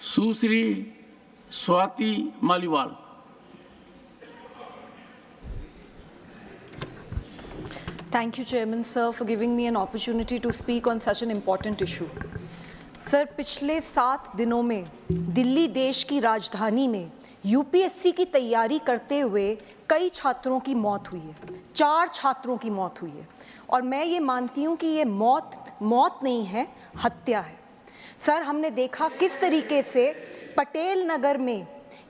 Sushri Swati Maliwal. Thank you, Chairman, sir, for giving me an opportunity to speak on such an important issue. Sir, पिछले 7 दिनों में दिल्ली देश की राजधानी में यूपीएससी की तैयारी करते हुए कई छात्रों की मौत हुई है। 4 छात्रों की मौत हुई है और मैं ये मानती हूँ कि ये मौत नहीं है, हत्या है। सर, हमने देखा किस तरीके से पटेल नगर में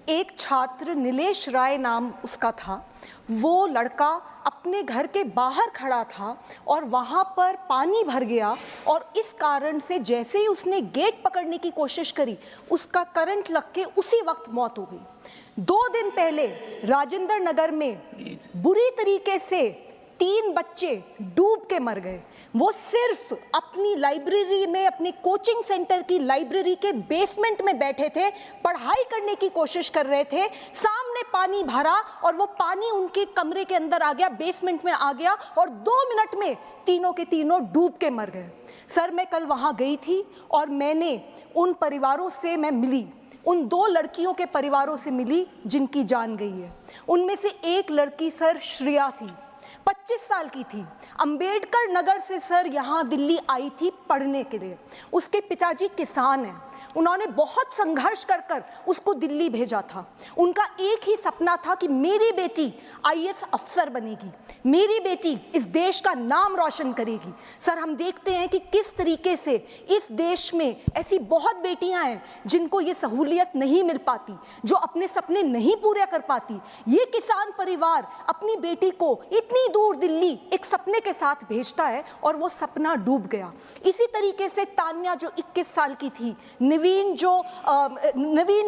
एक छात्र, नीलेश राय नाम उसका था, वो लड़का अपने घर के बाहर खड़ा था और वहाँ पर पानी भर गया और इस कारण से जैसे ही उसने गेट पकड़ने की कोशिश करी, उसका करंट लग के उसी वक्त मौत हो गई। 2 दिन पहले राजेंद्र नगर में बुरी तरीके से 3 बच्चे डूब के मर गए। वो सिर्फ अपनी लाइब्रेरी में, अपनी कोचिंग सेंटर की लाइब्रेरी के बेसमेंट में बैठे थे, पढ़ाई करने की कोशिश कर रहे थे, सामने पानी भरा और वो पानी उनके कमरे के अंदर आ गया, बेसमेंट में आ गया और 2 मिनट में तीनों के तीनों डूब के मर गए। सर, मैं कल वहाँ गई थी और मैंने उन परिवारों से मैं मिली, उन 2 लड़कियों के परिवारों से मिली जिनकी जान गई है। उनमें से एक लड़की सर श्रेया थी, 25 साल की थी, अंबेडकर नगर से सर यहाँ दिल्ली आई थी पढ़ने के लिए। उसके पिताजी किसान हैं, उन्होंने बहुत संघर्ष कर उसको दिल्ली भेजा था। उनका एक ही सपना था कि मेरी बेटी आईएएस अफसर बनेगी, मेरी बेटी इस देश का नाम रोशन करेगी। सर, हम देखते हैं कि किस तरीके से इस देश में ऐसी बहुत बेटियां हैं जिनको ये सहूलियत नहीं मिल पाती, जो अपने सपने नहीं पूरे कर पाती। ये किसान परिवार अपनी बेटी को इतनी दूर दिल्ली एक सपने के साथ भेजता है और वो सपना डूब गया। इसी तरीके से तान्या जो 21 साल की थी, नवीन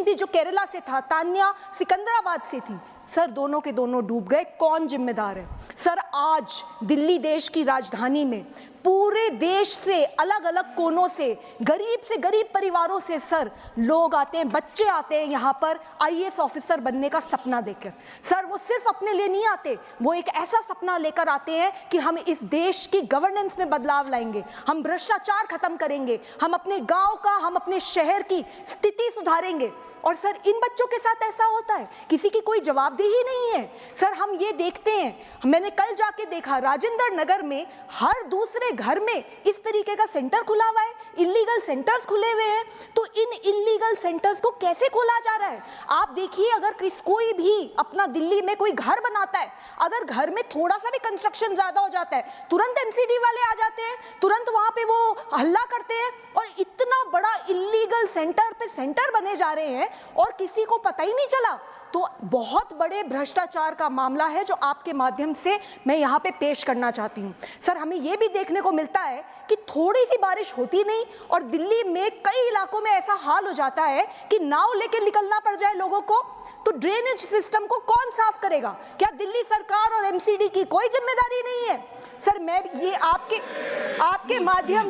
भी जो केरला से था, तान्या सिकंदराबाद से थी। सर, दोनों के दोनों डूब गए। कौन जिम्मेदार है? सर, आज दिल्ली देश की राजधानी में पूरे देश से, अलग अलग कोनों से गरीब परिवारों से सर लोग आते हैं, बच्चे आते हैं यहाँ पर आईएएस ऑफिसर बनने का सपना देखकर। सर, वो सिर्फ अपने लिए नहीं आते, वो एक ऐसा सपना लेकर आते हैं कि हम इस देश की गवर्नेंस में बदलाव लाएंगे, हम भ्रष्टाचार खत्म करेंगे, हम अपने गांव का, हम अपने शहर की स्थिति सुधारेंगे। और सर, इन बच्चों के साथ ऐसा होता है, किसी की कोई जवाबदेही नहीं है। सर, हम ये देखते हैं, मैंने कल जाके देखा राजेंद्र नगर में हर दूसरे घर में इस तरीके का सेंटर खुला हुआ है, इलीगल सेंटर्स खुले हुए हैं। तो इन इलीगल सेंटर्स को कैसे खोला जा रहा है? आप देखिए, अगर कोई भी अपना दिल्ली में कोई घर बनाता है, अगर घर में थोड़ा सा भी कंस्ट्रक्शन ज्यादा हो जाता है, तुरंत एमसीडी वाले आ जाते हैं, तुरंत वहां पे वो हल्ला करते हैं और इतना बड़ा इलीगल सेंटर पे सेंटर बने जा रहे हैं और किसी को पता ही नहीं चला। तो बहुत बड़े भ्रष्टाचार का मामला है जो आपके माध्यम से मैं यहाँ पे पेश करना चाहती हूँ। सर, हमें ये भी देखने को मिलता है कि थोड़ी सी बारिश होती नहीं और दिल्ली में कई इलाकों में ऐसा हाल हो जाता है कि नाव लेके निकलना पड़ जाए लोगों को। तो ड्रेनेज सिस्टम को कौन साफ करेगा? क्या दिल्ली सरकार और एमसीडी की कोई जिम्मेदारी नहीं है? सर, मैं ये आपके माध्यम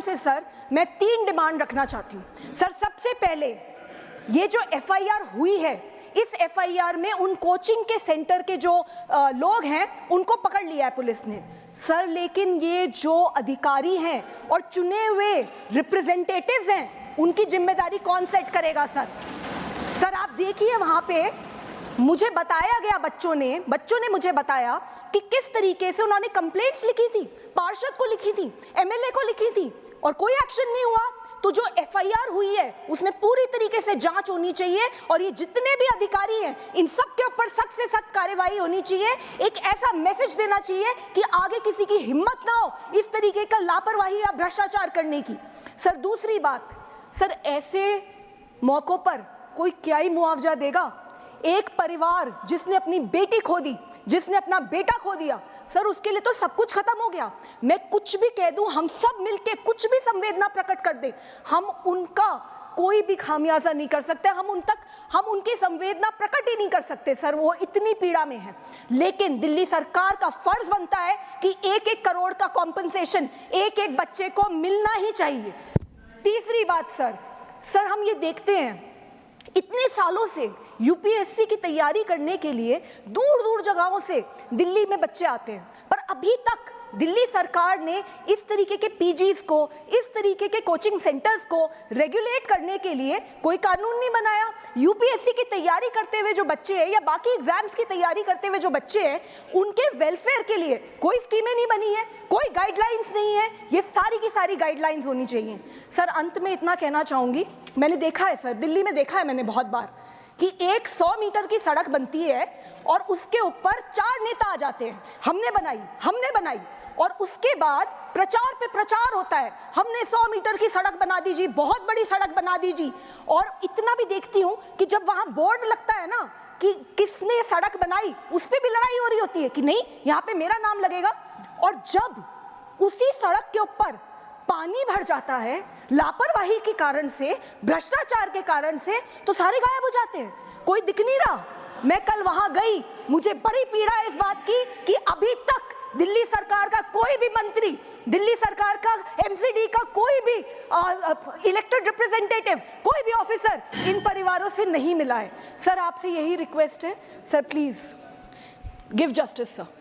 से सर मैं 3 डिमांड रखना चाहती हूँ। सर, सबसे पहले ये जो एफआईआर हुई है, इस एफआईआर में उन कोचिंग के सेंटर के जो लोग हैं उनको पकड़ लिया है पुलिस ने सर, लेकिन ये जो अधिकारी हैं और चुने हुए रिप्रेजेंटेटिव्स हैं, उनकी जिम्मेदारी कौन सेट करेगा? सर, आप देखिए, वहां पे मुझे बताया गया, बच्चों ने मुझे बताया कि किस तरीके से उन्होंने कंप्लेंट्स लिखी थी, पार्षद को लिखी थी, एमएलए को लिखी थी और कोई एक्शन नहीं हुआ। तो जो एफआईआर हुई है उसमें पूरी तरीके से जांच होनी चाहिए और ये जितने भी अधिकारी हैं इन सब के ऊपर सख्त से सख्त कार्रवाई होनी चाहिए। एक ऐसा मैसेज देना चाहिए कि आगे किसी की हिम्मत ना हो इस तरीके का लापरवाही या भ्रष्टाचार करने की। सर, दूसरी बात, सर, ऐसे मौकों पर कोई क्या ही मुआवजा देगा? एक परिवार जिसने अपनी बेटी खो दी, जिसने अपना बेटा खो दिया, सर, उसके लिए तो सब कुछ खत्म हो गया। मैं कुछ भी कह दूं, हम सब मिलके कुछ भी संवेदना प्रकट कर दें, हम उनका कोई भी खामियाजा नहीं कर सकते, हम उनकी संवेदना प्रकट ही नहीं कर सकते सर, वो इतनी पीड़ा में है। लेकिन दिल्ली सरकार का फर्ज बनता है कि 1-1 करोड़ का कॉम्पनसेशन एक बच्चे को मिलना ही चाहिए। तीसरी बात सर, हम ये देखते हैं इतने सालों से यूपीएससी की तैयारी करने के लिए दूर दूर जगहों से दिल्ली में बच्चे आते हैं, पर अभी तक दिल्ली सरकार ने इस तरीके के पीजीज को, इस तरीके के कोचिंग सेंटर्स को रेगुलेट करने के लिए कोई कानून नहीं बनाया। यूपीएससी की तैयारी करते हुए जो बच्चे हैं या बाकी एग्जाम्स की तैयारी करते हुए जो बच्चे हैं, उनके वेलफेयर के लिए कोई स्कीमें नहीं बनी है, कोई गाइडलाइंस नहीं है। ये सारी की सारी गाइडलाइंस होनी चाहिए। सर, अंत में इतना कहना चाहूंगी, मैंने देखा है सर, दिल्ली में देखा है मैंने बहुत बार कि एक 100 मीटर की सड़क बनती है और उसके ऊपर 4 नेता आ जाते हैं, हमने बनाई, और उसके बाद प्रचार पे प्रचार होता है, हमने 100 मीटर की सड़क बना दीजिए, बहुत बड़ी सड़क बना दीजिए। और इतना भी देखती हूँ कि जब वहां बोर्ड लगता है ना कि किसने सड़क बनाई, उस पर भी लड़ाई हो रही होती है कि नहीं यहाँ पे मेरा नाम लगेगा। और जब उसी सड़क के ऊपर पानी भर जाता है लापरवाही के कारण से, भ्रष्टाचार के कारण से, तो सारे गायब हो जाते हैं, कोई दिख नहीं रहा। मैं कल वहां गई, मुझे बड़ी पीड़ा है इस बात की कि अभी तक दिल्ली सरकार का कोई भी मंत्री, दिल्ली सरकार का एमसीडी का कोई भी इलेक्टेड रिप्रेजेंटेटिव, कोई भी ऑफिसर इन परिवारों से नहीं मिला है। सर, आपसे यही रिक्वेस्ट है, sir please give justice sir.